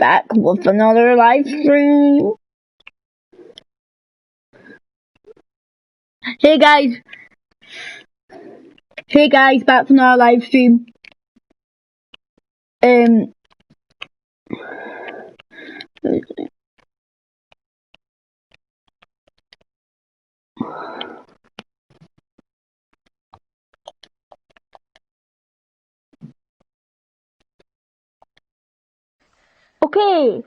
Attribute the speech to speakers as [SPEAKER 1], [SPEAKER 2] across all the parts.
[SPEAKER 1] back with another live stream. Hey guys, back from another live stream. Okay,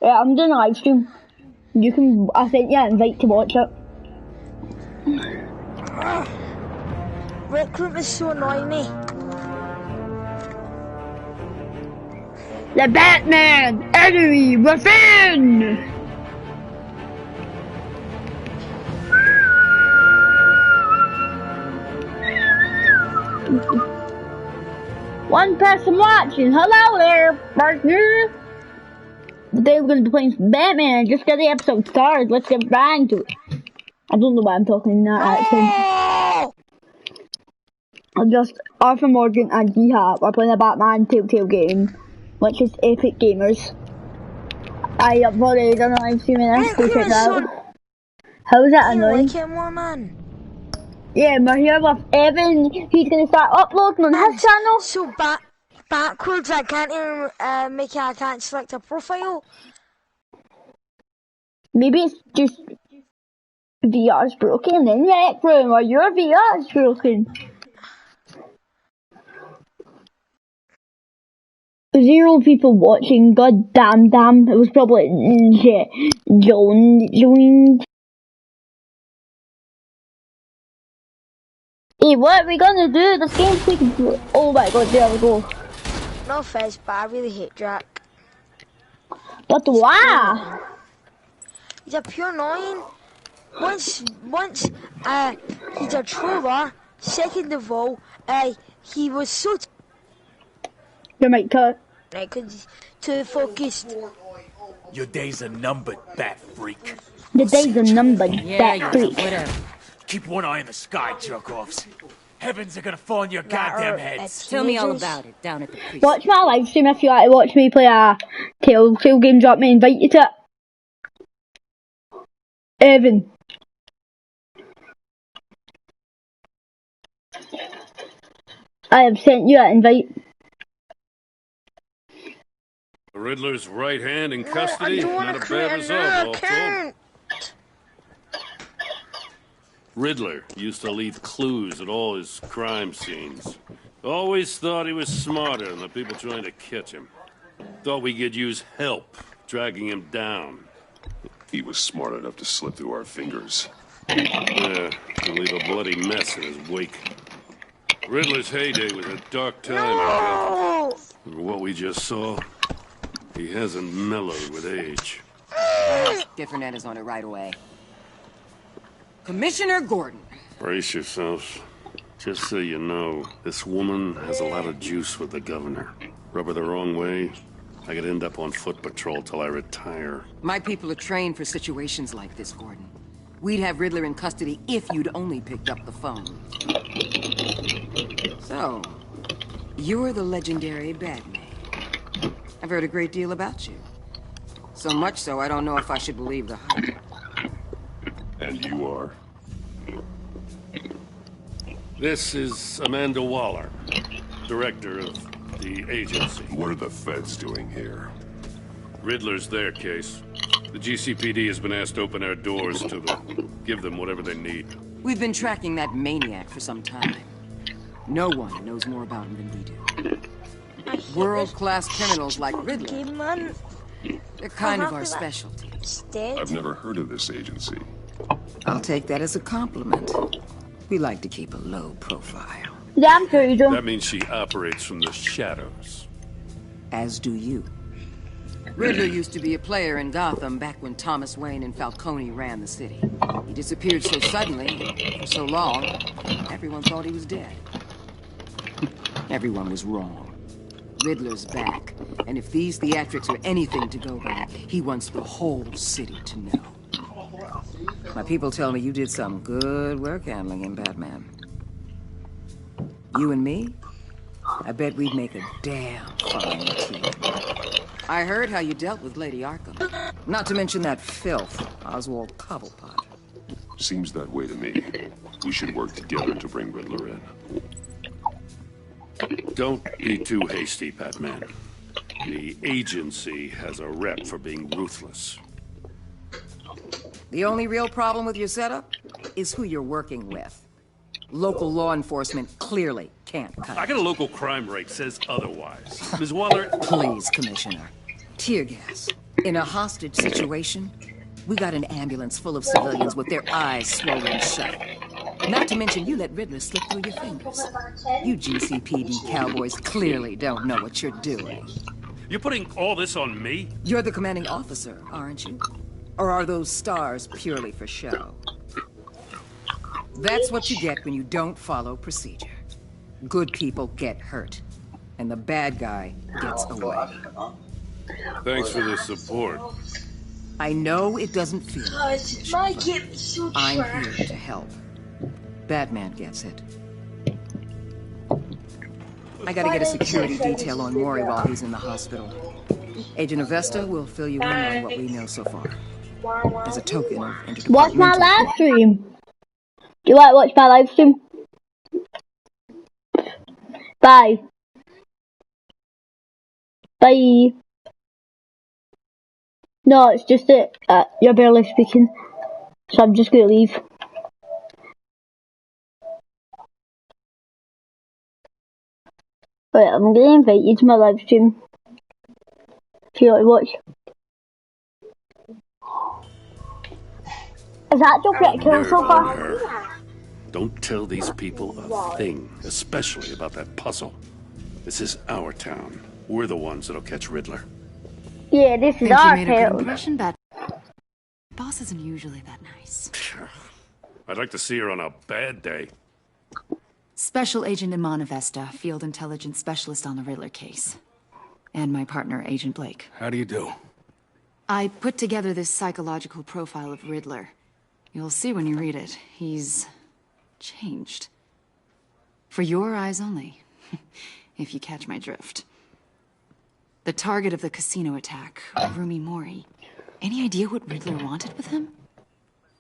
[SPEAKER 1] yeah, I'm doing a live stream. I sent you an invite to watch it.
[SPEAKER 2] Rec Room is so annoying me.
[SPEAKER 1] The Batman Enemy Within! One person watching. Hello there, partner. Today we're going to be playing some Batman. Just get the episode started. Let's get right into it. I don't know why I'm talking in that accent. I'm just Arthur Morgan and D-Hop are playing a Batman Telltale game, which is Epic Gamers. I have already done a live stream and go check that out. How is that annoying?
[SPEAKER 2] Like it more, man.
[SPEAKER 1] Yeah, we're here with Evan. He's going to start uploading on his channel.
[SPEAKER 2] So backwards, I can't even I can't select a profile.
[SPEAKER 1] Maybe it's just VR's broken in Rec Room, or your VR's broken. 0 people watching. God damn. It was probably joined. Hey, what are we gonna do? This game's taking. Oh my god, there we go.
[SPEAKER 2] No offense, but I really hate Jack.
[SPEAKER 1] But why?
[SPEAKER 2] He's a pure annoying. Once, he's a troller. Second of all, he was so.
[SPEAKER 1] You might cut.
[SPEAKER 2] Cause too focused.
[SPEAKER 3] Your days are numbered, bat freak.
[SPEAKER 1] The days are numbered, bat freak.
[SPEAKER 3] Whatever. Keep one eye in the sky, jerk-offs. Heavens are gonna fall on your goddamn heads.
[SPEAKER 4] Tell me all about it down at the precinct.
[SPEAKER 1] Watch my live stream if you like to watch me play a Telltale game. Drop me, invite you to it. Evan. I have sent you an invite.
[SPEAKER 5] The Riddler's right hand in custody.
[SPEAKER 2] No,
[SPEAKER 5] Not a bad result, all told. Riddler used to leave clues at all his crime scenes. Always thought he was smarter than the people trying to catch him. Thought we could use help dragging him down.
[SPEAKER 6] He was smart enough to slip through our fingers.
[SPEAKER 5] Yeah, and leave a bloody mess in his wake. Riddler's heyday was a dark time, I guess. For what we just saw, he hasn't mellowed with age.
[SPEAKER 4] Different is on it right away. Commissioner Gordon.
[SPEAKER 5] Brace yourselves. Just so you know, this woman has a lot of juice with the governor. Rub her the wrong way, I could end up on foot patrol till I retire.
[SPEAKER 4] My people are trained for situations like this, Gordon. We'd have Riddler in custody if you'd only picked up the phone. So, you're the legendary Batman. I've heard a great deal about you. So much so, I don't know if I should believe the hype.
[SPEAKER 6] And you are?
[SPEAKER 5] This is Amanda Waller, director of the agency.
[SPEAKER 6] What are the feds doing here?
[SPEAKER 5] Riddler's their case. The GCPD has been asked to open our doors to them, give them whatever they need.
[SPEAKER 4] We've been tracking that maniac for some time. No one knows more about him than we do. World-class criminals like Riddler.
[SPEAKER 2] Man.
[SPEAKER 4] They're kind of our specialty.
[SPEAKER 6] I've never heard of this agency.
[SPEAKER 4] I'll take that as a compliment. We like to keep a low profile.
[SPEAKER 1] Damn sure you do.
[SPEAKER 5] That means she operates from the shadows.
[SPEAKER 4] As do you. Riddler used to be a player in Gotham back when Thomas Wayne and Falcone ran the city. He disappeared so suddenly, for so long, everyone thought he was dead. Everyone was wrong. Riddler's back, and if these theatrics are anything to go by, he wants the whole city to know. My people tell me you did some good work handling him, Batman. You and me? I bet we'd make a damn fine, T. I heard how you dealt with Lady Arkham. Not to mention that filth, Oswald Cobblepot.
[SPEAKER 6] Seems that way to me. We should work together to bring Riddler in.
[SPEAKER 5] Don't be too hasty, Batman. The agency has a rep for being ruthless.
[SPEAKER 4] The only real problem with your setup is who you're working with. Local law enforcement clearly can't cut
[SPEAKER 5] I
[SPEAKER 4] it.
[SPEAKER 5] got a local crime rate says otherwise. Ms. Waller...
[SPEAKER 4] Please, Commissioner. Tear gas. In a hostage situation, we got an ambulance full of civilians with their eyes swollen shut. Not to mention you let Riddler slip through your fingers. You GCPD cowboys clearly don't know what you're doing.
[SPEAKER 5] You're putting all this on me?
[SPEAKER 4] You're the commanding officer, aren't you? Or are those stars purely for show? That's what you get when you don't follow procedure. Good people get hurt, and the bad guy gets away.
[SPEAKER 5] Thanks for the support.
[SPEAKER 4] I know it doesn't feel like
[SPEAKER 2] Guys, my game is so
[SPEAKER 4] I'm
[SPEAKER 2] trash.
[SPEAKER 4] here to help. Batman gets it. I gotta get a security detail on Mori while he's in the hospital. Agent Avesta will fill you in on what we know so far. As a token of interdepartmental...
[SPEAKER 1] Watch my live stream. Do you like to watch my live stream? Bye. Bye. No, it's just that you're barely speaking. So I'm just going to leave. Wait, I'm going to invite you to my live stream. If you want to watch. Is that your pretty cool so far?
[SPEAKER 5] Don't tell these people a thing, especially about that puzzle. This is our town. We're the ones that'll catch Riddler.
[SPEAKER 1] Yeah, this is
[SPEAKER 7] Think you
[SPEAKER 1] our
[SPEAKER 7] made a good
[SPEAKER 1] town.
[SPEAKER 7] impression, Bat. Boss isn't usually that nice.
[SPEAKER 5] I'd like to see her on a bad day.
[SPEAKER 7] Special Agent Iman Avesta, Field Intelligence Specialist on the Riddler case. And my partner, Agent Blake.
[SPEAKER 8] How do you do?
[SPEAKER 7] I put together this psychological profile of Riddler. You'll see when you read it. He's changed. For your eyes only, if you catch my drift. The target of the casino attack, Rumi Mori. Any idea what Riddler wanted with him?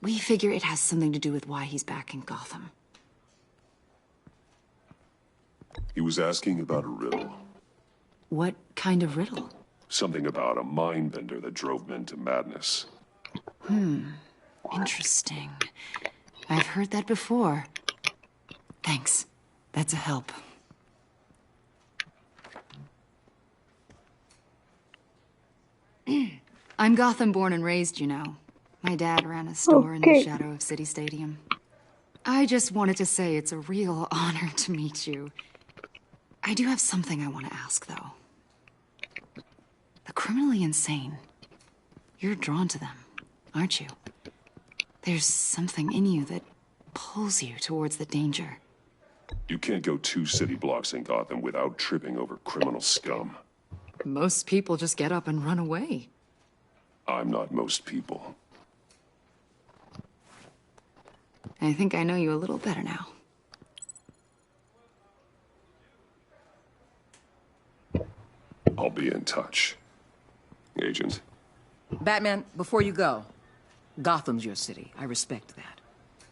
[SPEAKER 7] We figure it has something to do with why he's back in Gotham.
[SPEAKER 6] He was asking about a riddle.
[SPEAKER 7] What kind of riddle?
[SPEAKER 6] Something about a mind bender that drove men to madness.
[SPEAKER 7] Interesting. I've heard that before. Thanks. That's a help. I'm Gotham born and raised, you know. My dad ran a store in the
[SPEAKER 1] Okay.
[SPEAKER 7] shadow of City Stadium. I just wanted to say it's a real honor to meet you. I do have something I want to ask, though. The criminally insane. You're drawn to them, aren't you? There's something in you that pulls you towards the danger.
[SPEAKER 6] You can't go 2 city blocks in Gotham without tripping over criminal scum.
[SPEAKER 7] Most people just get up and run away.
[SPEAKER 6] I'm not most people.
[SPEAKER 7] I think I know you a little better now.
[SPEAKER 6] I'll be in touch. Agent.
[SPEAKER 4] Batman, before you go, Gotham's your city. I respect that.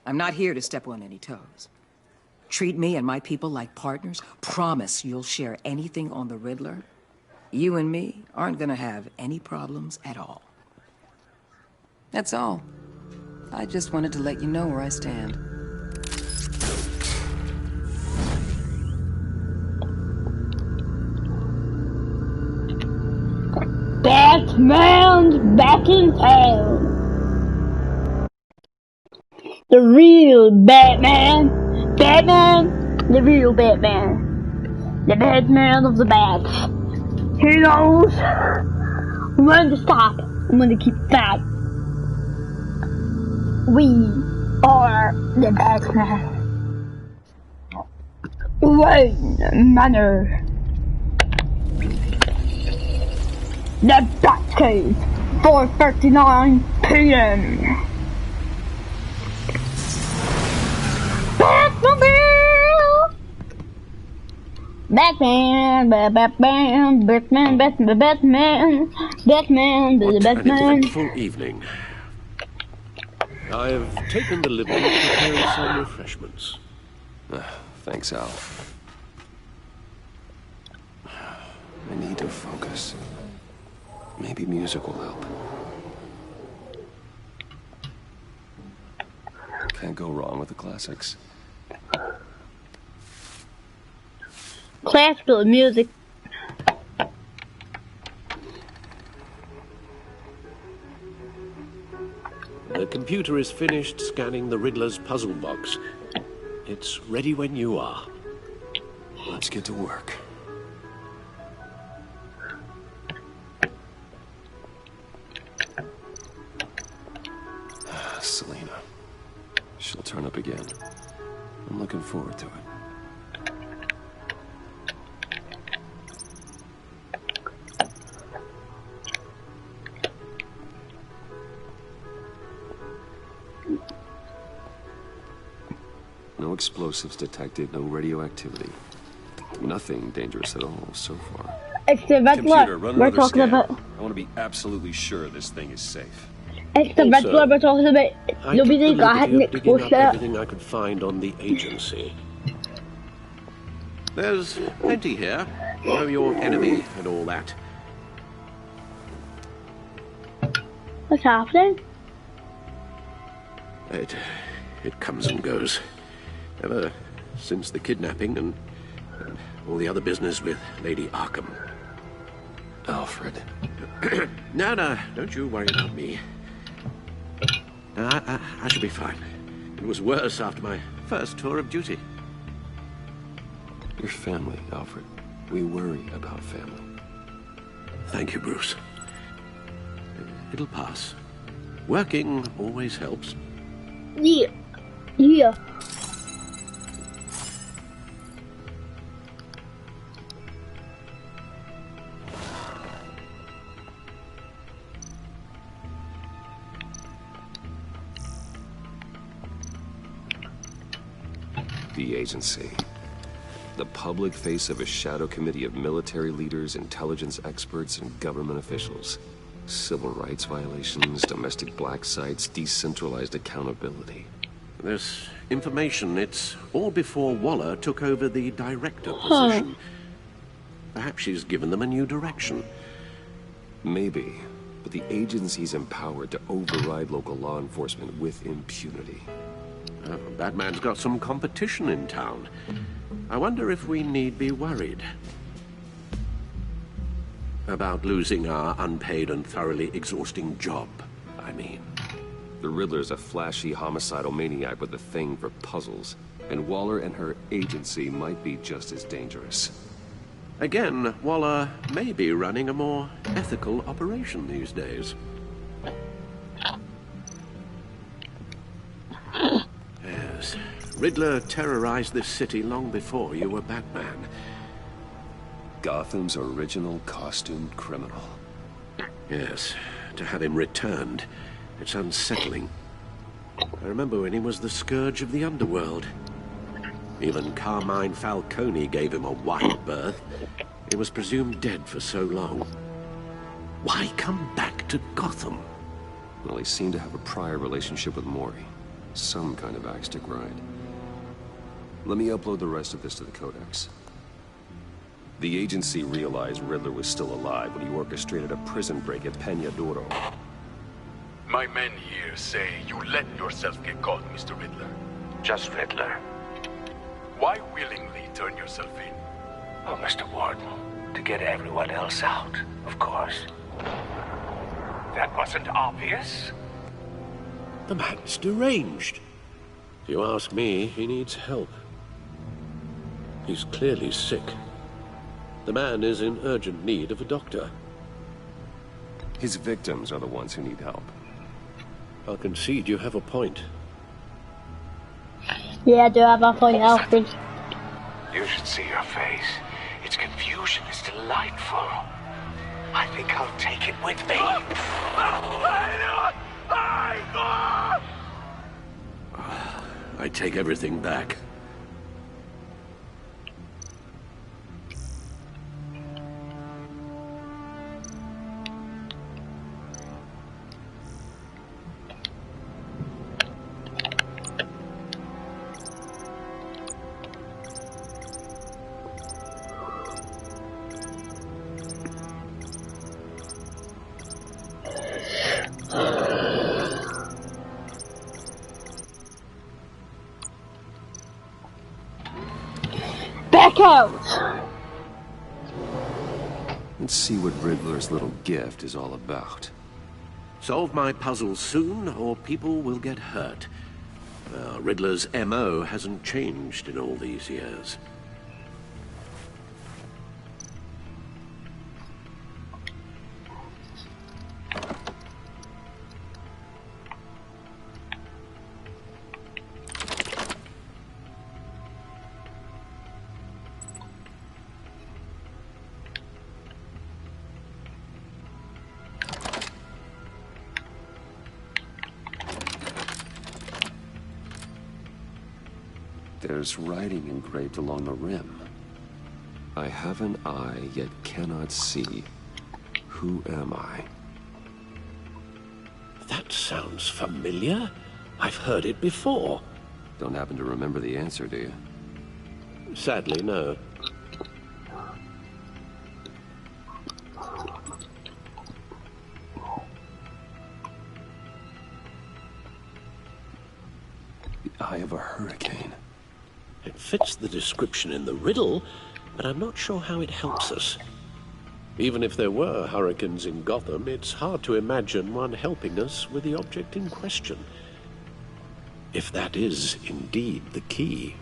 [SPEAKER 4] I'm not here to step on any toes. Treat me and my people like partners. Promise you'll share anything on the Riddler. You and me aren't gonna have any problems at all. That's all. I just wanted to let you know where I stand.
[SPEAKER 1] Batman's back in town. The real Batman. Batman, the real Batman. The Batman of the bats. He knows when to stop and when to keep back. We are the Batman. Wayne Manor. The Batcave, 4:39 p.m. Batmobile! Batman, Batman, Batman, Batman, Batman, Batman,
[SPEAKER 8] What an
[SPEAKER 1] Batman.
[SPEAKER 8] eventful evening. I've taken the liberty of preparing some refreshments.
[SPEAKER 6] Thanks, Al. I need to focus. Maybe music will help. Can't go wrong with the classics.
[SPEAKER 1] Classical music.
[SPEAKER 8] The computer is finished scanning the Riddler's puzzle box. It's ready when you are.
[SPEAKER 6] Let's get to work. Selena. She'll turn up again. I'm looking forward to it. No explosives detected, no radioactivity. Nothing dangerous at all so far.
[SPEAKER 1] It's the red
[SPEAKER 6] Computer,
[SPEAKER 1] blood
[SPEAKER 6] run
[SPEAKER 1] we're
[SPEAKER 6] another
[SPEAKER 1] talking
[SPEAKER 6] scan.
[SPEAKER 1] about.
[SPEAKER 6] I want to be absolutely sure this thing is safe.
[SPEAKER 1] It's the red
[SPEAKER 8] Also,
[SPEAKER 1] blood we're talking about.
[SPEAKER 8] I
[SPEAKER 1] Nobody
[SPEAKER 8] took the
[SPEAKER 1] got
[SPEAKER 8] liberty
[SPEAKER 1] hit
[SPEAKER 8] of digging up
[SPEAKER 1] exposed that.
[SPEAKER 8] everything I could find on the agency. There's plenty here. Know your enemy and all that.
[SPEAKER 1] What's happening?
[SPEAKER 8] It comes and goes. Ever since the kidnapping and all the other business with Lady Arkham.
[SPEAKER 6] Alfred.
[SPEAKER 8] No, don't you worry about me. I should be fine. It was worse after my first tour of duty.
[SPEAKER 6] Your family, Alfred. We worry about family.
[SPEAKER 8] Thank you, Bruce. It'll pass. Working always helps.
[SPEAKER 1] Yeah. Yeah.
[SPEAKER 6] The agency. The public face of a shadow committee of military leaders, intelligence experts, and government officials. Civil rights violations, domestic black sites, decentralized accountability.
[SPEAKER 8] This information, it's all before Waller took over the director position. Perhaps she's given them a new direction.
[SPEAKER 6] Maybe, but the agency's empowered to override local law enforcement with impunity.
[SPEAKER 8] Batman's got some competition in town. I wonder if we need be worried about losing our unpaid and thoroughly exhausting job, I mean.
[SPEAKER 6] The Riddler's a flashy homicidal maniac with a thing for puzzles, and Waller and her agency might be just as dangerous.
[SPEAKER 8] Again, Waller may be running a more ethical operation these days. Yes, Riddler terrorized this city long before you were Batman.
[SPEAKER 6] Gotham's original costumed criminal.
[SPEAKER 8] Yes, to have him returned, it's unsettling. I remember when he was the scourge of the underworld. Even Carmine Falcone gave him a wide berth. He was presumed dead for so long. Why come back to Gotham?
[SPEAKER 6] Well, he seemed to have a prior relationship with Mori. Some kind of axe to grind. Let me upload the rest of this to the Codex. The agency realized Riddler was still alive when he orchestrated a prison break at Peña Duro.
[SPEAKER 9] My men here say you let yourself get caught, Mr. Riddler. Just Riddler. Why willingly turn yourself in?
[SPEAKER 10] Oh, Mr. Warden, to get everyone else out, of course. That wasn't obvious.
[SPEAKER 8] The man's deranged. If you ask me, he needs help. He's clearly sick. The man is in urgent need of a doctor.
[SPEAKER 6] His victims are the ones who need help.
[SPEAKER 8] I'll concede you have a point.
[SPEAKER 1] Yeah, I do have a point, Alfred.
[SPEAKER 10] You should see your face. Its confusion is delightful. I think I'll take it with me.
[SPEAKER 8] I take everything back.
[SPEAKER 1] cows.
[SPEAKER 6] Let's see what Riddler's little gift is all about.
[SPEAKER 8] Solve my puzzles soon, or people will get hurt. Riddler's MO hasn't changed in all these years.
[SPEAKER 6] There's writing engraved along the rim. I have an eye, yet cannot see. Who am I?
[SPEAKER 8] That sounds familiar. I've heard it before.
[SPEAKER 6] Don't happen to remember the answer, do you?
[SPEAKER 8] Sadly, no.
[SPEAKER 6] The eye of a hurricane.
[SPEAKER 8] It fits the description in the riddle, but I'm not sure how it helps us. Even if there were hurricanes in Gotham, it's hard to imagine one helping us with the object in question. If that is indeed the key.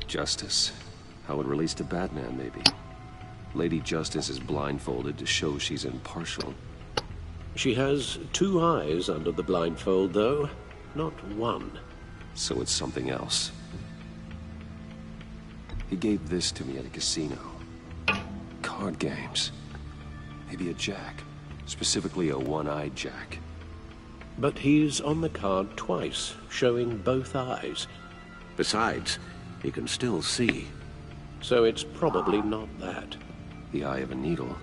[SPEAKER 6] Justice. How it relates to Batman, maybe. Lady Justice is blindfolded to show she's impartial.
[SPEAKER 8] She has 2 eyes under the blindfold, though, not 1.
[SPEAKER 6] So it's something else. He gave this to me at a casino. Card games. Maybe a jack. Specifically a one-eyed jack.
[SPEAKER 8] But he's on the card twice, showing both eyes. Besides, he can still see. So it's probably not that.
[SPEAKER 6] The eye of a needle.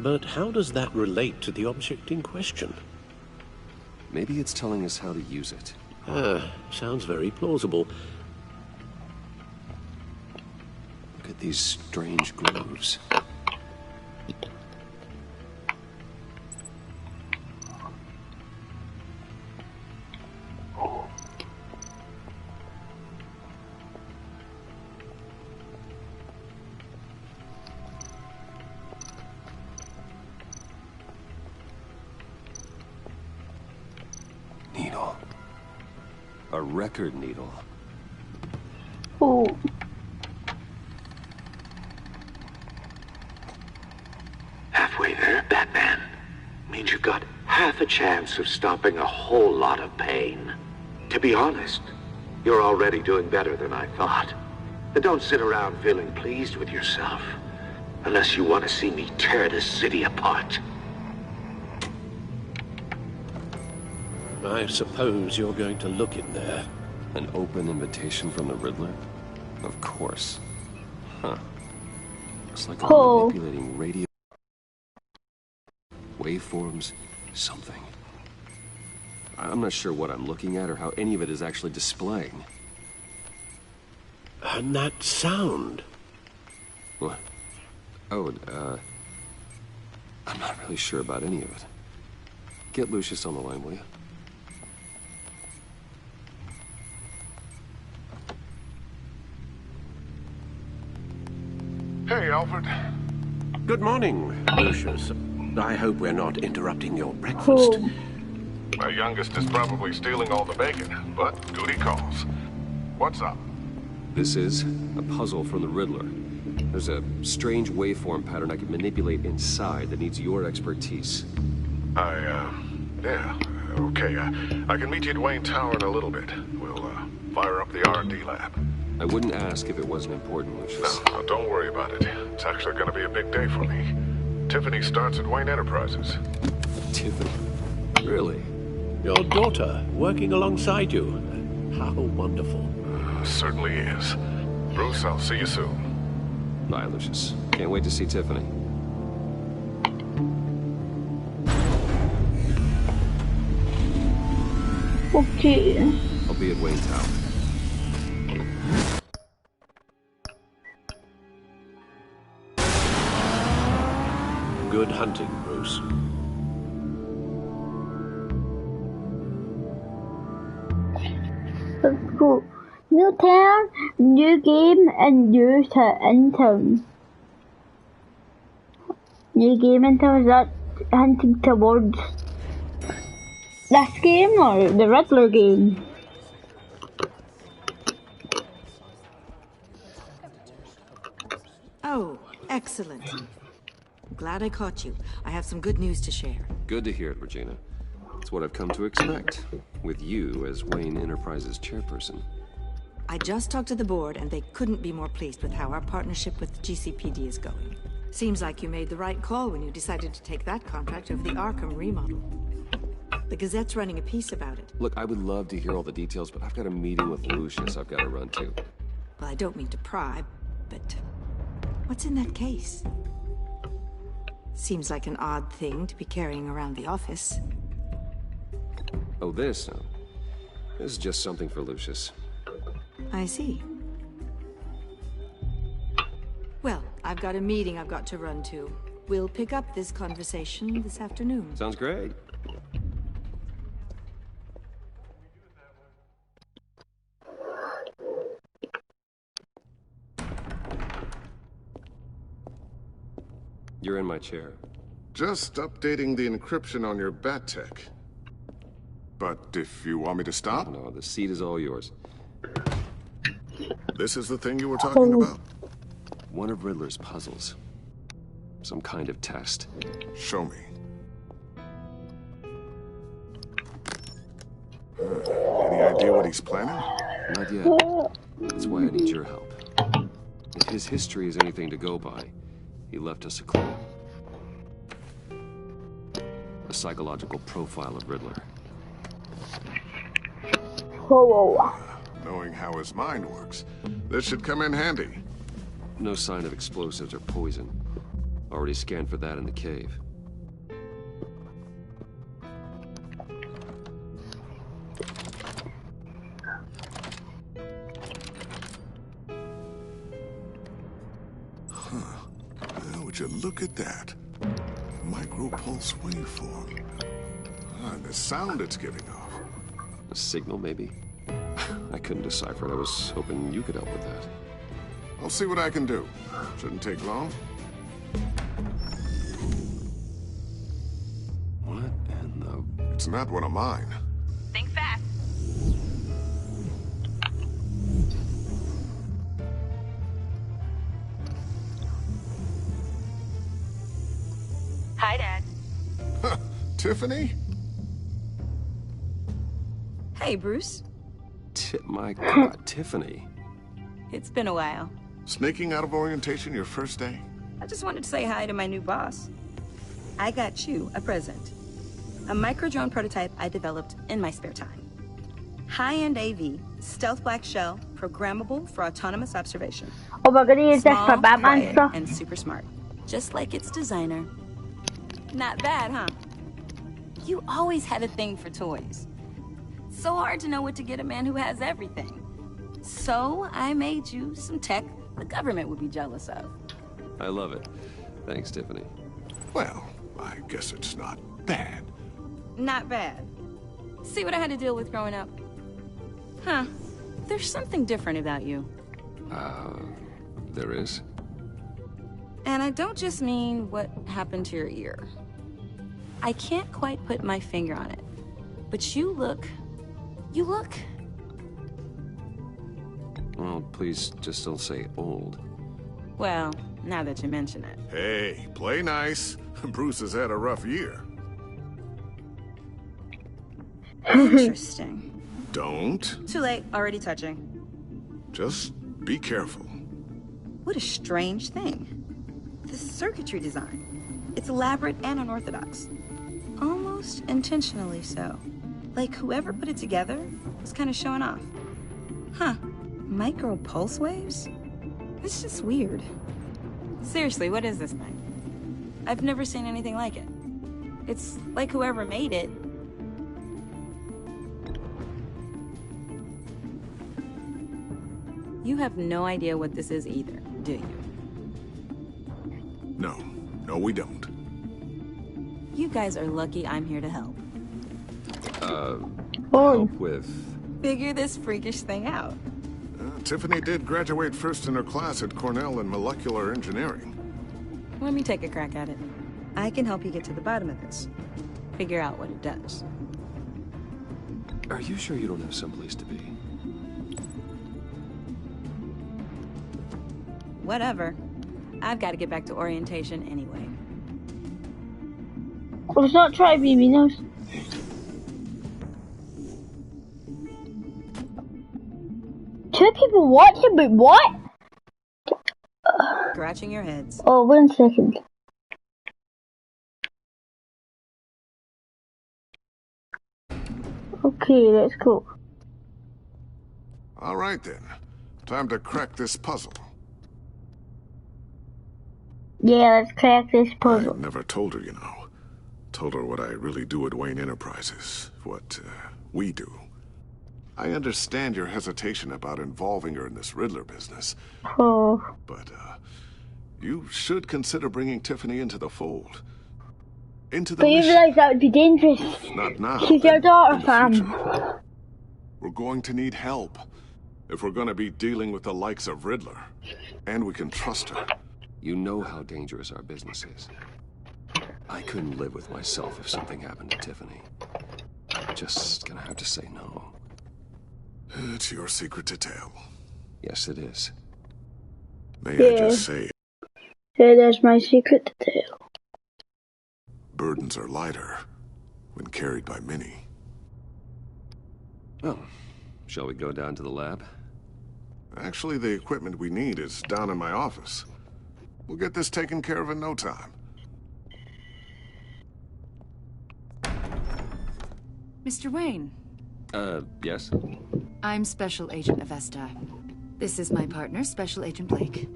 [SPEAKER 8] But how does that relate to the object in question?
[SPEAKER 6] Maybe it's telling us how to use it.
[SPEAKER 8] Sounds very plausible.
[SPEAKER 6] Look at these strange grooves. Needle. A record needle.
[SPEAKER 1] Oh.
[SPEAKER 10] Halfway there, Batman. Means you've got half a chance of stopping a whole lot of pain. To be honest, you're already doing better than I thought. But don't sit around feeling pleased with yourself. Unless you want to see me tear this city apart.
[SPEAKER 8] I suppose you're going to look in there.
[SPEAKER 6] An open invitation from the Riddler? Of course. Huh. Looks like I'm manipulating radio waveforms, something. I'm not sure what I'm looking at or how any of it is actually displaying.
[SPEAKER 8] And that sound.
[SPEAKER 6] What? Oh, I'm not really sure about any of it. Get Lucius on the line, will you?
[SPEAKER 11] Hey, Alfred.
[SPEAKER 8] Good morning, Lucius. I hope we're not interrupting your breakfast.
[SPEAKER 11] My youngest is probably stealing all the bacon, but duty calls. What's up?
[SPEAKER 6] This is a puzzle from the Riddler. There's a strange waveform pattern I can manipulate inside that needs your expertise.
[SPEAKER 11] Yeah, okay. I can meet you at Wayne Tower in a little bit. We'll, fire up the R&D lab.
[SPEAKER 6] I wouldn't ask if it wasn't important, Lucius.
[SPEAKER 11] No, don't worry about it. It's actually gonna be a big day for me. Tiffany starts at Wayne Enterprises.
[SPEAKER 6] Tiffany? Really?
[SPEAKER 8] Your daughter, working alongside you. How wonderful.
[SPEAKER 11] Certainly is. Bruce, I'll see you soon.
[SPEAKER 6] Bye, Lucius. Can't wait to see Tiffany.
[SPEAKER 1] Okay.
[SPEAKER 6] I'll be at Wayne Tower.
[SPEAKER 8] Good hunting, Bruce.
[SPEAKER 1] Let's go. New town, new game, and new intern. New game intern, is that hinting towards this game or the Riddler game?
[SPEAKER 12] Oh, excellent. Glad I caught you. I have some good news to share.
[SPEAKER 6] Good to hear it, Regina. It's what I've come to expect, with you as Wayne Enterprises chairperson.
[SPEAKER 12] I just talked to the board, and they couldn't be more pleased with how our partnership with GCPD is going. Seems like you made the right call when you decided to take that contract over the Arkham remodel. The Gazette's running a piece about it.
[SPEAKER 6] Look, I would love to hear all the details, but I've got a meeting with Lucius I've got to run to.
[SPEAKER 12] Well, I don't mean to pry, but what's in that case? Seems like an odd thing to be carrying around the office.
[SPEAKER 6] Oh, this? No. This is just something for Lucius.
[SPEAKER 12] I see. Well, I've got a meeting I've got to run to. We'll pick up this conversation this afternoon.
[SPEAKER 6] Sounds great. You're in my chair.
[SPEAKER 11] Just updating the encryption on your Bat-Tech. But if you want me to stop?
[SPEAKER 6] No, the seat is all yours.
[SPEAKER 11] This is the thing you were talking about?
[SPEAKER 6] One of Riddler's puzzles. Some kind of test.
[SPEAKER 11] Show me. Any idea what he's planning?
[SPEAKER 6] Not yet. That's why I need your help. If his history is anything to go by, he left us a clue. A psychological profile of Riddler.
[SPEAKER 1] Whoa.
[SPEAKER 11] Knowing how his mind works, this should come in handy.
[SPEAKER 6] No sign of explosives or poison. Already scanned for that in the cave.
[SPEAKER 11] Would you look at that? Micro-pulse waveform. And the sound it's giving off.
[SPEAKER 6] A signal, maybe? I couldn't decipher it. I was hoping you could help with that.
[SPEAKER 11] I'll see what I can do. Shouldn't take long.
[SPEAKER 6] What in the...
[SPEAKER 11] It's not one of mine.
[SPEAKER 13] Think fast. Hi, Dad.
[SPEAKER 11] Tiffany?
[SPEAKER 13] Hey, Bruce.
[SPEAKER 6] My God, Tiffany.
[SPEAKER 13] It's been a while.
[SPEAKER 11] Sneaking out of orientation your first day?
[SPEAKER 13] I just wanted to say hi to my new boss. I got you a present. A micro-drone prototype I developed in my spare time. High-end AV, stealth black shell, programmable for autonomous observation.
[SPEAKER 1] Oh, we're gonna use this for Batman
[SPEAKER 13] quiet,
[SPEAKER 1] stuff.
[SPEAKER 13] and super smart. Just like its designer. Not bad, huh? You always had a thing for toys. So hard to know what to get a man who has everything. So I made you some tech the government would be jealous of.
[SPEAKER 6] I love it. Thanks, Tiffany.
[SPEAKER 11] Well, I guess it's not bad.
[SPEAKER 13] Not bad. See what I had to deal with growing up? Huh. There's something different about you.
[SPEAKER 6] There is?
[SPEAKER 13] And I don't just mean what happened to your ear. I can't quite put my finger on it. But you look...
[SPEAKER 6] Well, please just don't say old.
[SPEAKER 13] Well, now that you mention it.
[SPEAKER 11] Hey, play nice. Bruce has had a rough year.
[SPEAKER 13] Interesting.
[SPEAKER 11] Don't.
[SPEAKER 13] Too late, already touching.
[SPEAKER 11] Just be careful.
[SPEAKER 13] What a strange thing. The circuitry design. It's elaborate and unorthodox. Almost intentionally so. Like whoever put it together was kind of showing off. Huh. Micro pulse waves? It's just weird. Seriously, what is this thing? I've never seen anything like it. It's like whoever made it. You have no idea what this is either, do you?
[SPEAKER 11] No, we don't.
[SPEAKER 13] You guys are lucky I'm here to help.
[SPEAKER 6] Help with
[SPEAKER 13] figure this freakish thing out.
[SPEAKER 11] Tiffany did graduate first in her class at Cornell in molecular engineering.
[SPEAKER 13] Let me take a crack at it. I can help you get to the bottom of this. Figure out what it does.
[SPEAKER 6] Are you sure you don't have someplace to be?
[SPEAKER 13] Whatever. I've got to get back to orientation anyway.
[SPEAKER 1] Let's not try BB Two people watching, but what?
[SPEAKER 13] Scratching your heads.
[SPEAKER 1] Oh, 1 second. Okay, that's cool.
[SPEAKER 11] All right then. Time to crack this puzzle.
[SPEAKER 1] Yeah, let's crack this puzzle.
[SPEAKER 11] I never told her, you know. Told her what I really do at Wayne Enterprises. What, we do. I understand your hesitation about involving her in this Riddler business.
[SPEAKER 1] Oh.
[SPEAKER 11] But, you should consider bringing Tiffany into the fold. Into the
[SPEAKER 1] But you realize that would be dangerous.
[SPEAKER 11] Not now.
[SPEAKER 1] She's your daughter, fam.
[SPEAKER 11] We're going to need help. If we're gonna be dealing with the likes of Riddler. And we can trust her.
[SPEAKER 6] You know how dangerous our business is. I couldn't live with myself if something happened to Tiffany. I'm just gonna have to say no.
[SPEAKER 11] It's your secret to tell.
[SPEAKER 6] Yes, it is.
[SPEAKER 11] May I just say,
[SPEAKER 1] Yeah, that's my secret to tell.
[SPEAKER 11] burdens are lighter when carried by many.
[SPEAKER 6] Oh, shall we go down to the lab?
[SPEAKER 11] Actually, the equipment we need is down in my office. We'll get this taken care of in no time.
[SPEAKER 7] Mr. Wayne.
[SPEAKER 6] Yes?
[SPEAKER 7] I'm Special Agent Avesta. This is my partner, Special Agent Blake.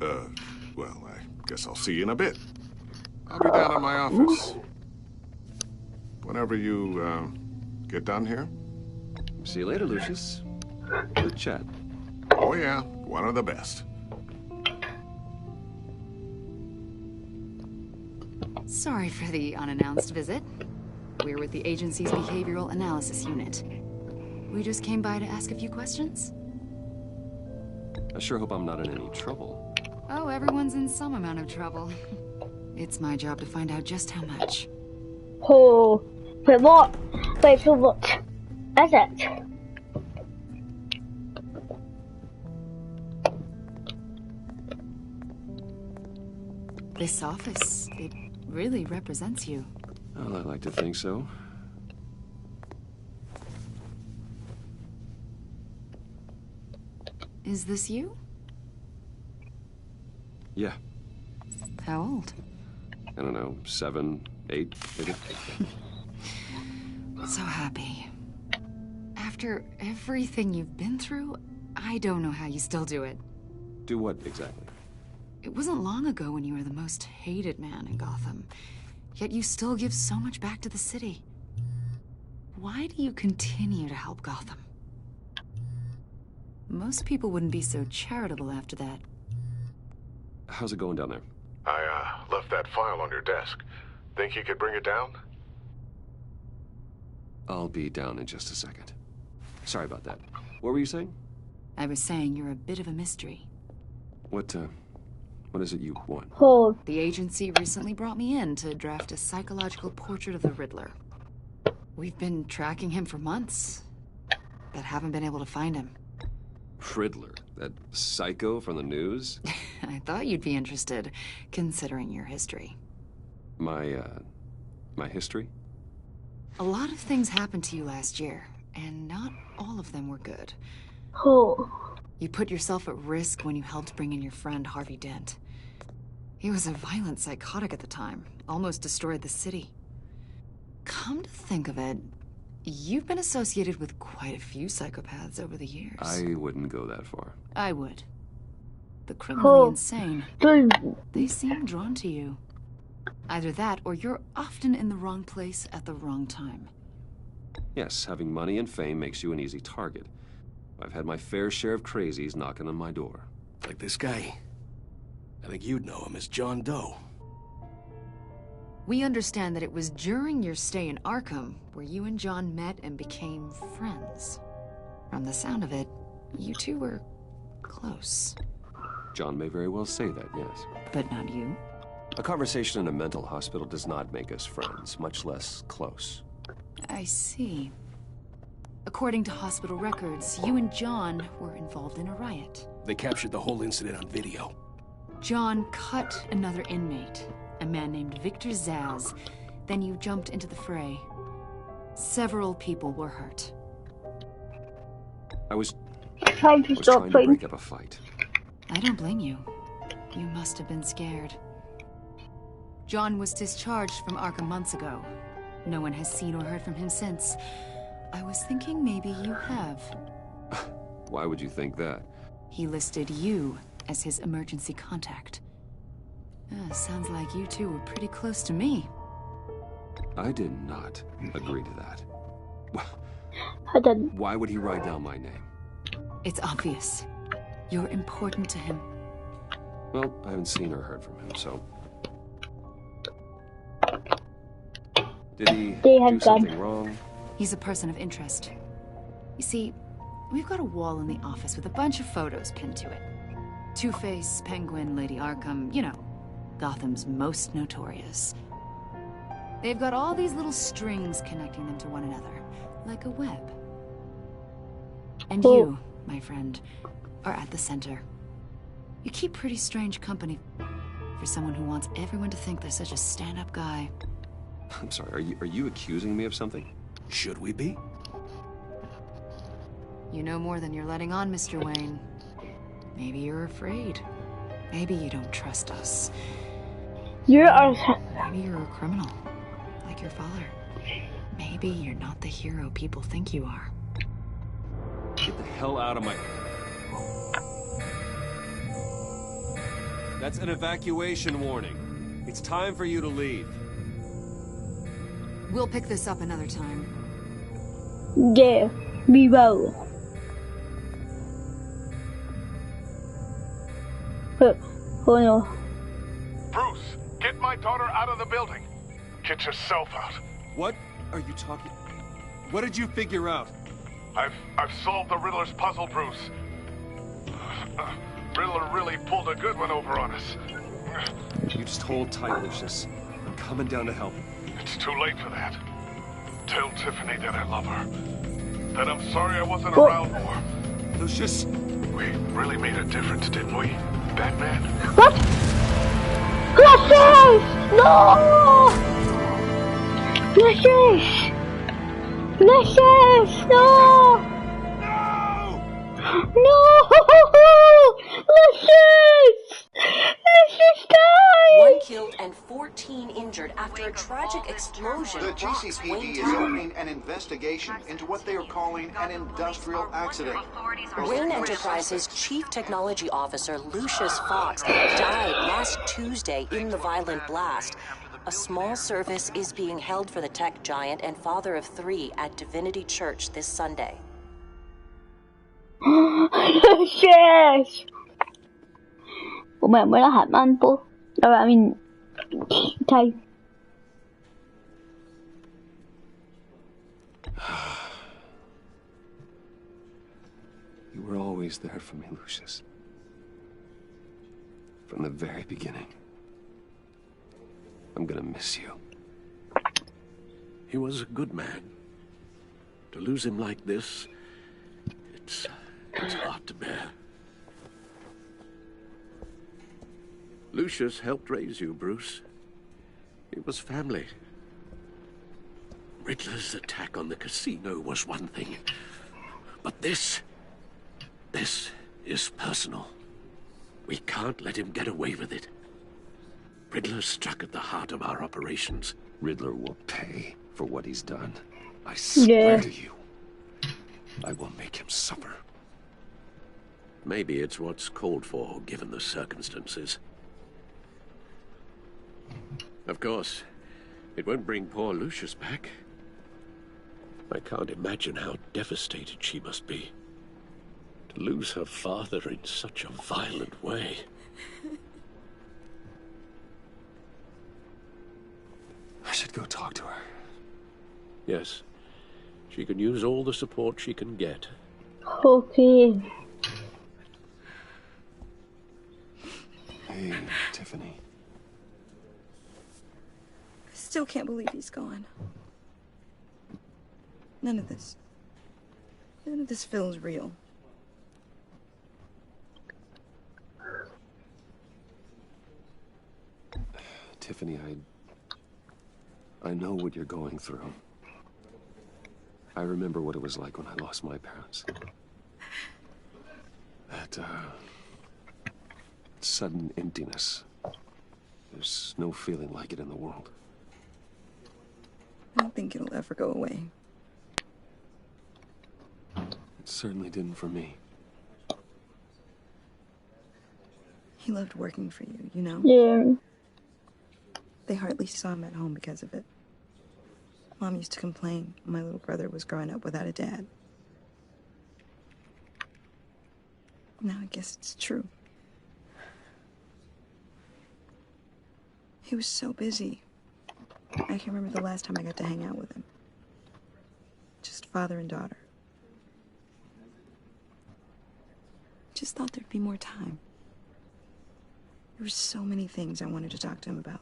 [SPEAKER 11] Well, I guess I'll see you in a bit. I'll be down in my office. Whenever you, get done here.
[SPEAKER 6] See you later, Lucius. Good chat.
[SPEAKER 11] Oh yeah, one of the best.
[SPEAKER 7] Sorry for the unannounced visit. We're with the agency's Behavioral Analysis Unit. We just came by to ask a few questions.
[SPEAKER 6] I sure hope I'm not in any trouble.
[SPEAKER 7] Oh, everyone's in some amount of trouble. It's my job to find out just how much.
[SPEAKER 1] Oh, wait, what? Wait, for what? Is it?
[SPEAKER 7] This office, it really represents you.
[SPEAKER 6] Well, I like to think so.
[SPEAKER 7] Is this you?
[SPEAKER 6] Yeah.
[SPEAKER 7] How old?
[SPEAKER 6] I don't know, 7, 8, maybe?
[SPEAKER 7] So happy. After everything you've been through, I don't know how you still do it.
[SPEAKER 6] Do what, exactly?
[SPEAKER 7] It wasn't long ago when you were the most hated man in Gotham. Yet you still give so much back to the city. Why do you continue to help Gotham? Most people wouldn't be so charitable after that.
[SPEAKER 6] How's it going down there?
[SPEAKER 11] I, left that file on your desk. Think you could bring it down?
[SPEAKER 6] I'll be down in just a second. Sorry about that. What were you saying?
[SPEAKER 7] I was saying you're a bit of a mystery.
[SPEAKER 6] What is it you want?
[SPEAKER 1] Oh.
[SPEAKER 7] The agency recently brought me in to draft a psychological portrait of the Riddler. We've been tracking him for months, but haven't been able to find him.
[SPEAKER 6] Riddler? That psycho from the news?
[SPEAKER 7] I thought you'd be interested, considering your history.
[SPEAKER 6] My history?
[SPEAKER 7] A lot of things happened to you last year, and not all of them were good.
[SPEAKER 1] Oh.
[SPEAKER 7] You put yourself at risk when you helped bring in your friend Harvey Dent. He was a violent psychotic at the time, almost destroyed the city. Come to think of it, you've been associated with quite a few psychopaths over the years.
[SPEAKER 6] I wouldn't go that far.
[SPEAKER 7] I would. The criminally insane.
[SPEAKER 1] Dude.
[SPEAKER 7] They seem drawn to you. Either that, or you're often in the wrong place at the wrong time.
[SPEAKER 6] Yes, having money and fame makes you an easy target. I've had my fair share of crazies knocking on my door.
[SPEAKER 14] Like this guy. I think you'd know him as John Doe.
[SPEAKER 7] We understand that it was during your stay in Arkham where you and John met and became friends. From the sound of it, you two were close.
[SPEAKER 6] John may very well say that, yes.
[SPEAKER 7] But not you?
[SPEAKER 6] A conversation in a mental hospital does not make us friends, much less close.
[SPEAKER 7] I see. According to hospital records, you and John were involved in a riot.
[SPEAKER 14] They captured the whole incident on video.
[SPEAKER 7] John cut another inmate, a man named Victor Zsasz. Then you jumped into the fray. Several people were hurt.
[SPEAKER 6] I was
[SPEAKER 1] trying to
[SPEAKER 6] break up a fight.
[SPEAKER 7] I don't blame you. You must have been scared. John was discharged from Arkham months ago. No one has seen or heard from him since. I was thinking maybe you have.
[SPEAKER 6] Why would you think that?
[SPEAKER 7] He listed you as his emergency contact. Sounds like you two were pretty close to me.
[SPEAKER 6] I did not agree to that.
[SPEAKER 1] I didn't.
[SPEAKER 6] Why would he write down my name?
[SPEAKER 7] It's obvious. You're important to him.
[SPEAKER 6] Well, I haven't seen or heard from him, so... Did he do something wrong?
[SPEAKER 7] He's a person of interest. You see, we've got a wall in the office with a bunch of photos pinned to it. Two-Face, Penguin, Lady Arkham, you know, Gotham's most notorious. They've got all these little strings connecting them to one another, like a web. And you, my friend, are at the center. You keep pretty strange company for someone who wants everyone to think they're such a stand-up guy.
[SPEAKER 6] I'm sorry, are you accusing me of something?
[SPEAKER 14] Should we be?
[SPEAKER 7] You know more than you're letting on, Mr. Wayne. Maybe you're afraid. Maybe you don't trust us. Maybe you're a criminal, like your father. Maybe you're not the hero people think you are.
[SPEAKER 6] Get the hell out of my... That's an evacuation warning. It's time for you to leave.
[SPEAKER 7] We'll pick this up another time.
[SPEAKER 1] Yeah, we will. Oh no.
[SPEAKER 11] Bruce, get my daughter out of the building. Get yourself out.
[SPEAKER 6] What are you talking? What did you figure out?
[SPEAKER 11] I've solved the Riddler's puzzle, Bruce. Riddler really pulled a good one over on us.
[SPEAKER 6] You just hold tight, Lucius. I'm coming down to help.
[SPEAKER 11] It's too late for that. Tell Tiffany that I love her. That I'm sorry I wasn't around more.
[SPEAKER 6] Lucius!
[SPEAKER 11] We really made a difference, didn't we, Batman?
[SPEAKER 1] What? Lucius! No! Lucius! Lucius! No! No! Lucius! Lucius died!
[SPEAKER 15] 1 killed and 14 injured after a tragic explosion.
[SPEAKER 16] The GCPD is opening an investigation into what they are calling an industrial accident.
[SPEAKER 15] Wayne Enterprises Chief Technology Officer Lucius Fox died last Tuesday in the violent blast. A small service is being held for the tech giant and father of 3 at Divinity Church this Sunday.
[SPEAKER 1] Lucius! Ủa mà mới là hạnh anh po. I mean, thầy.
[SPEAKER 6] You were always there for me, Lucius. From the very beginning. I'm gonna miss you.
[SPEAKER 8] He was a good man. To lose him like this, it's hard to bear. Lucius helped raise you, Bruce. It was family. Riddler's attack on the casino was one thing. But this is personal. We can't let him get away with it. Riddler struck at the heart of our operations.
[SPEAKER 6] Riddler will pay for what he's done. I swear to you. I will make him suffer.
[SPEAKER 8] Maybe it's what's called for, given the circumstances. Of course, it won't bring poor Lucius back. I can't imagine how devastated she must be. To lose her father in such a violent way.
[SPEAKER 6] should go talk to her.
[SPEAKER 8] Yes. She can use all the support she can get.
[SPEAKER 1] Okay.
[SPEAKER 6] Hey, Tiffany.
[SPEAKER 13] I still can't believe he's gone. None of this feels real.
[SPEAKER 6] Tiffany, I know what you're going through. I remember what it was like when I lost my parents. That, sudden emptiness. There's no feeling like it in the world.
[SPEAKER 13] I don't think it'll ever go away.
[SPEAKER 6] It certainly didn't for me.
[SPEAKER 13] He loved working for you, you know?
[SPEAKER 1] Yeah.
[SPEAKER 13] They hardly saw him at home because of it. Mom used to complain my little brother was growing up without a dad. Now I guess it's true. He was so busy. I can't remember the last time I got to hang out with him. Just father and daughter. Just thought there'd be more time. There were so many things I wanted to talk to him about.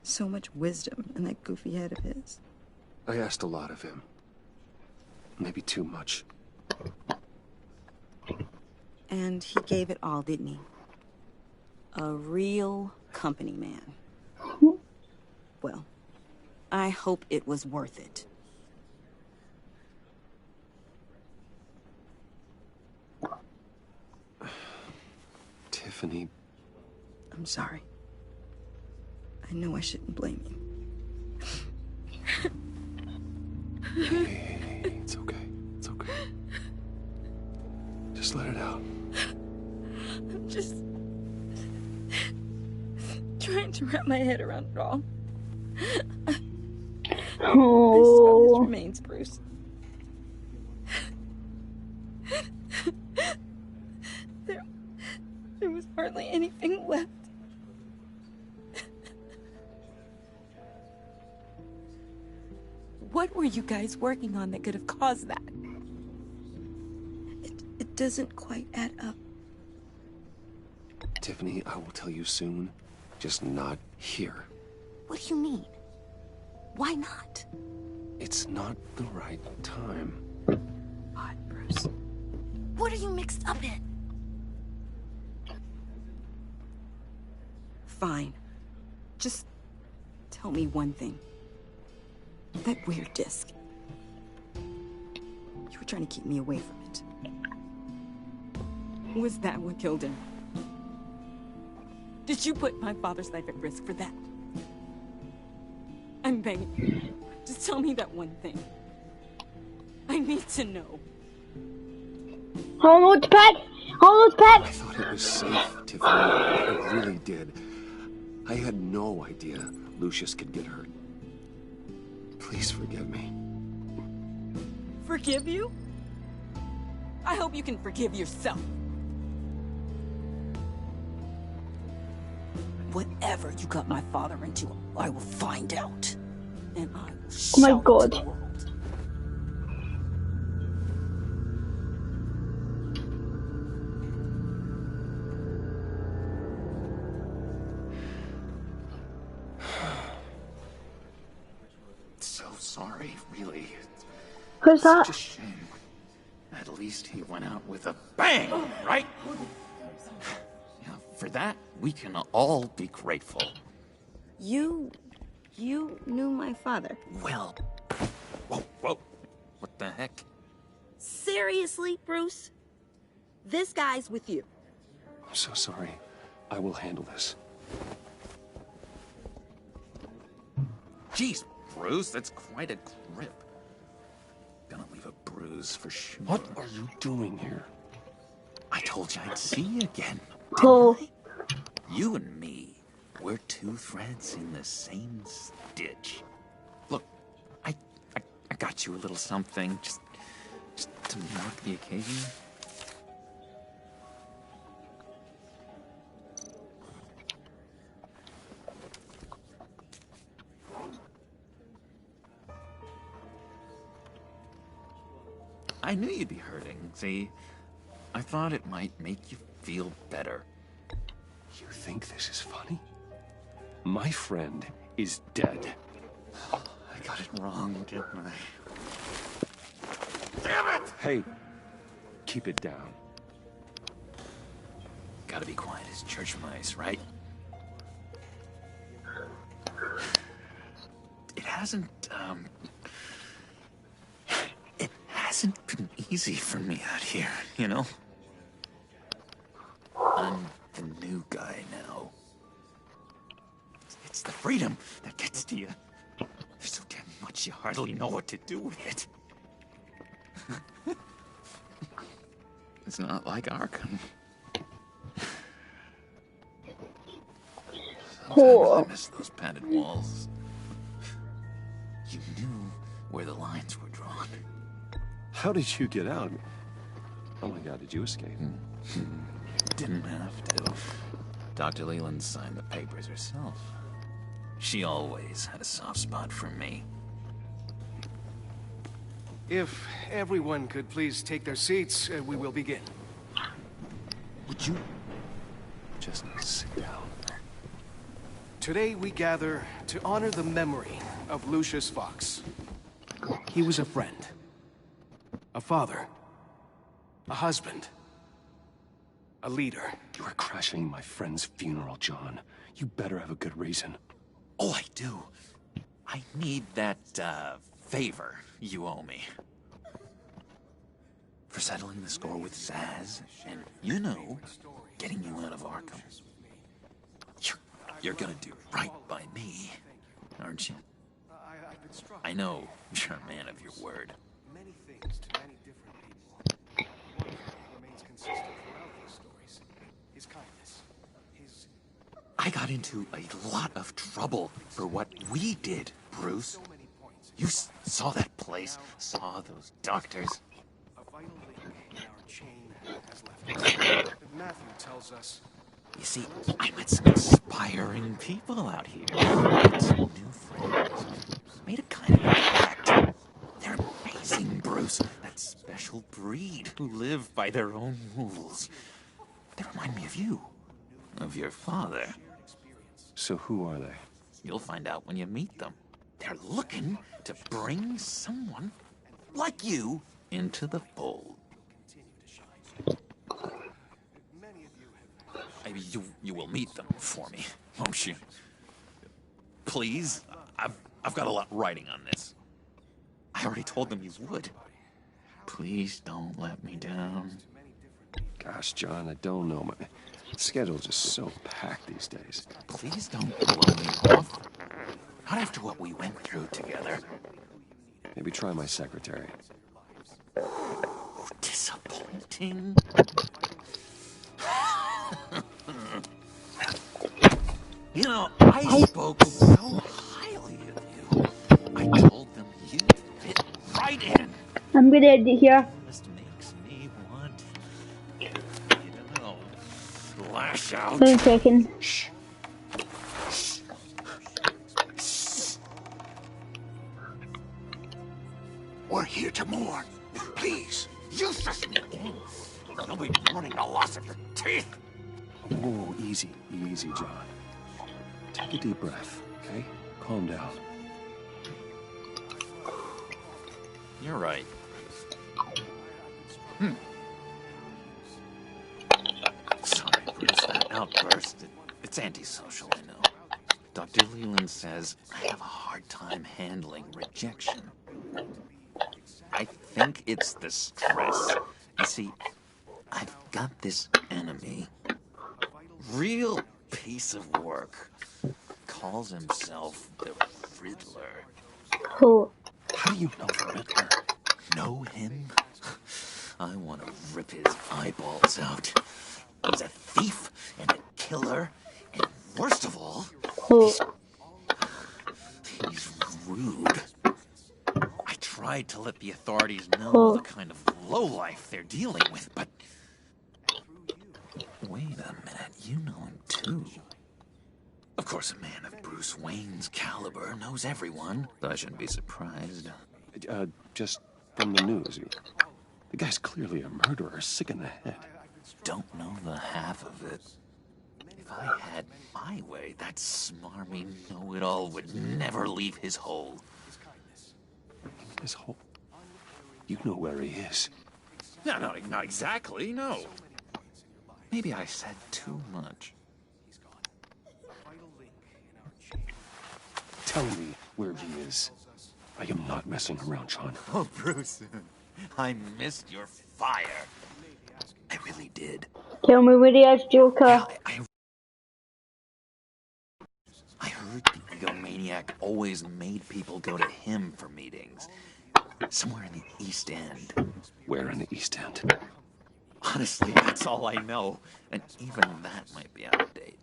[SPEAKER 13] So much wisdom in that goofy head of his.
[SPEAKER 6] I asked a lot of him. Maybe too much.
[SPEAKER 13] And he gave it all, didn't he? A real company man. Well, I hope it was worth it.
[SPEAKER 6] Tiffany.
[SPEAKER 13] I'm sorry. I know I shouldn't blame you.
[SPEAKER 6] Hey, it's okay. It's okay. Just let it out.
[SPEAKER 13] I'm just trying to wrap my head around it all. I saw his remains, Bruce. There was hardly anything left. What were you guys working on that could have caused that? It doesn't quite add up.
[SPEAKER 6] Tiffany, I will tell you soon. Just not here.
[SPEAKER 13] What do you mean? Why not?
[SPEAKER 6] It's not the right time.
[SPEAKER 13] What, Bruce? What are you mixed up in? Fine. Just tell me one thing. That weird disc. You were trying to keep me away from it. Was that what killed him? Did you put my father's life at risk for that? I'm begging you. Just tell me that one thing. I need to know.
[SPEAKER 1] Hold on, Pat! Hold on, Pat!
[SPEAKER 6] I thought it was safe, Tiffany. I really did. I had no idea Lucius could get hurt. Please forgive me.
[SPEAKER 13] Forgive you? I hope you can forgive yourself. Whatever you got my father into, I will find out. And I will show
[SPEAKER 1] Oh my God.
[SPEAKER 13] it to the world.
[SPEAKER 9] So sorry, really.
[SPEAKER 1] Who's that?
[SPEAKER 9] Such a shame. At least he went out with a bang, right? Yeah, for that, we can all be grateful.
[SPEAKER 13] You knew my father.
[SPEAKER 9] Well, whoa. What the heck?
[SPEAKER 13] Seriously, Bruce? This guy's with you.
[SPEAKER 6] I'm so sorry. I will handle this.
[SPEAKER 9] Jeez, Bruce, that's quite a grip. Gonna leave a bruise for sure.
[SPEAKER 6] What are you doing here?
[SPEAKER 9] I told you I'd see you again.
[SPEAKER 1] Oh.
[SPEAKER 9] You and me, we're two threads in the same stitch. Look, I got you a little something, just to mark the occasion. I knew you'd be hurting. See, I thought it might make you feel better.
[SPEAKER 6] You think this is funny? My friend is dead.
[SPEAKER 9] I got it wrong, didn't I?
[SPEAKER 6] Damn it! Hey, keep it down.
[SPEAKER 9] Gotta be quiet as church mice, right? It hasn't been easy for me out here, you know? I'm the new guy now. It's the freedom that gets to you. There's so damn much you hardly know what to do with it. It's not like Arkham. Sometimes I miss those padded walls. You knew where the lines were drawn.
[SPEAKER 6] How did you get out? Oh my god, did you escape?
[SPEAKER 9] Didn't have to. Dr. Leland signed the papers herself. She always had a soft spot for me.
[SPEAKER 14] If everyone could please take their seats, we will begin.
[SPEAKER 9] Would you just sit down?
[SPEAKER 14] Today we gather to honor the memory of Lucius Fox. He was a friend, a father, a husband, a leader.
[SPEAKER 6] You are crashing my friend's funeral, John. You better have a good reason.
[SPEAKER 9] Oh, I do. I need that, favor you owe me. For settling the score with Zsasz, and, you know, getting you out of Arkham. You're gonna do right by me, aren't you? I know you're a man of your word.
[SPEAKER 14] Many things to many different people. One thing remains consistent throughout these stories. His kindness. His...
[SPEAKER 9] I got into a lot of trouble for what we did, Bruce. You saw that place, saw those doctors.
[SPEAKER 14] A vital link in our chain has left us. Matthew tells us.
[SPEAKER 9] You see, I met some inspiring people out here. Made some new friends. Made a kind of impact. They're amazing, Bruce. That special breed who live by their own rules. They remind me of you. Of your father.
[SPEAKER 6] So who are they?
[SPEAKER 9] You'll find out when you meet them. They're looking to bring someone like you into the fold. You will meet them for me, won't you? Please? I've got a lot riding on this. I already told them you would. Please don't let me down.
[SPEAKER 6] Gosh, John, I don't know. My schedule's just so packed these days.
[SPEAKER 9] Please don't blow me off. Not after what we went through together.
[SPEAKER 6] Maybe try my secretary.
[SPEAKER 9] Disappointing. You know, I spoke so highly of you. I told them you'd fit right in.
[SPEAKER 1] I'm gonna end it here.
[SPEAKER 9] Just makes me want, you know, lash out.
[SPEAKER 1] 1 second.
[SPEAKER 9] Shh. We're here to mourn. Please, use this again. You'll be mourning the loss of your teeth.
[SPEAKER 6] Whoa, easy, easy, John. Take a deep breath, okay? Calm down.
[SPEAKER 9] You're right. Sorry, Bruce, that outburst. It's antisocial, I know. Dr. Leland says I have a hard time handling rejection. I think it's the stress. You see, I've got this enemy. Real piece of work. Calls himself the Riddler.
[SPEAKER 1] Who?
[SPEAKER 9] How do you know the Riddler? Know him? I want to rip his eyeballs out. He's a thief and a killer, and worst of all, he's rude. I tried to let the authorities know the kind of lowlife they're dealing with, but... Wait a minute, you know him too. Of course, a man of Bruce Wayne's caliber knows everyone, so I shouldn't be surprised.
[SPEAKER 6] Just from the news. The guy's clearly a murderer, sick in the head.
[SPEAKER 9] Don't know the half of it. If I had my way, that smarmy know-it-all would never leave his hole.
[SPEAKER 6] His hole? You know where he is.
[SPEAKER 9] No, not exactly, no. Maybe I said too much.
[SPEAKER 6] Tell me where he is. I am not messing around, John.
[SPEAKER 9] Oh, Bruce, I missed your fire. I really did.
[SPEAKER 1] Tell me where he is, Joker.
[SPEAKER 9] I heard the egomaniac always made people go to him for meetings. Somewhere in the East End.
[SPEAKER 6] Where in the East End?
[SPEAKER 9] Honestly, that's all I know. And even that might be out of date.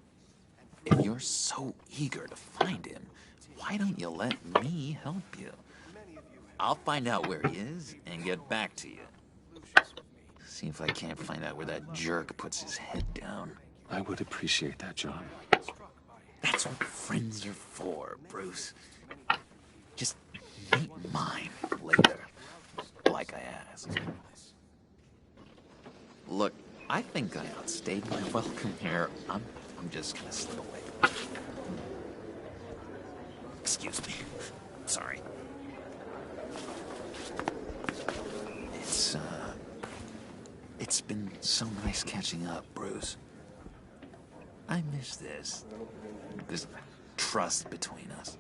[SPEAKER 9] If you're so eager to find him, why don't you let me help you? I'll find out where he is and get back to you. See if I can't find out where that jerk puts his head down.
[SPEAKER 6] I would appreciate that, John.
[SPEAKER 9] That's what friends are for, Bruce. Just meet mine later, like I asked. Look, I think I outstayed my welcome here. I'm just gonna slip away. Excuse me. Sorry. It's been so nice catching up, Bruce. I miss this trust between us.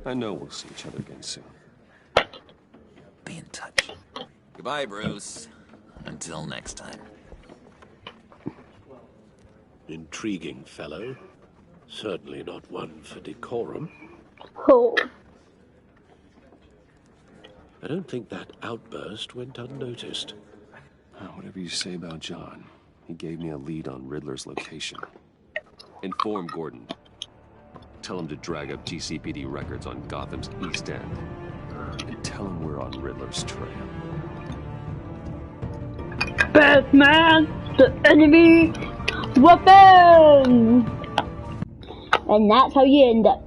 [SPEAKER 6] I know we'll see each other again soon.
[SPEAKER 9] Be in touch. Goodbye, Bruce. Until next time.
[SPEAKER 8] Intriguing fellow. Certainly not one for decorum.
[SPEAKER 1] Oh.
[SPEAKER 8] I don't think that outburst went unnoticed.
[SPEAKER 6] Whatever you say about John, he gave me a lead on Riddler's location. Inform Gordon. Tell him to drag up GCPD records on Gotham's East End. And tell him we're on Riddler's trail.
[SPEAKER 1] Batman, the enemy weapon! And that's how you end it.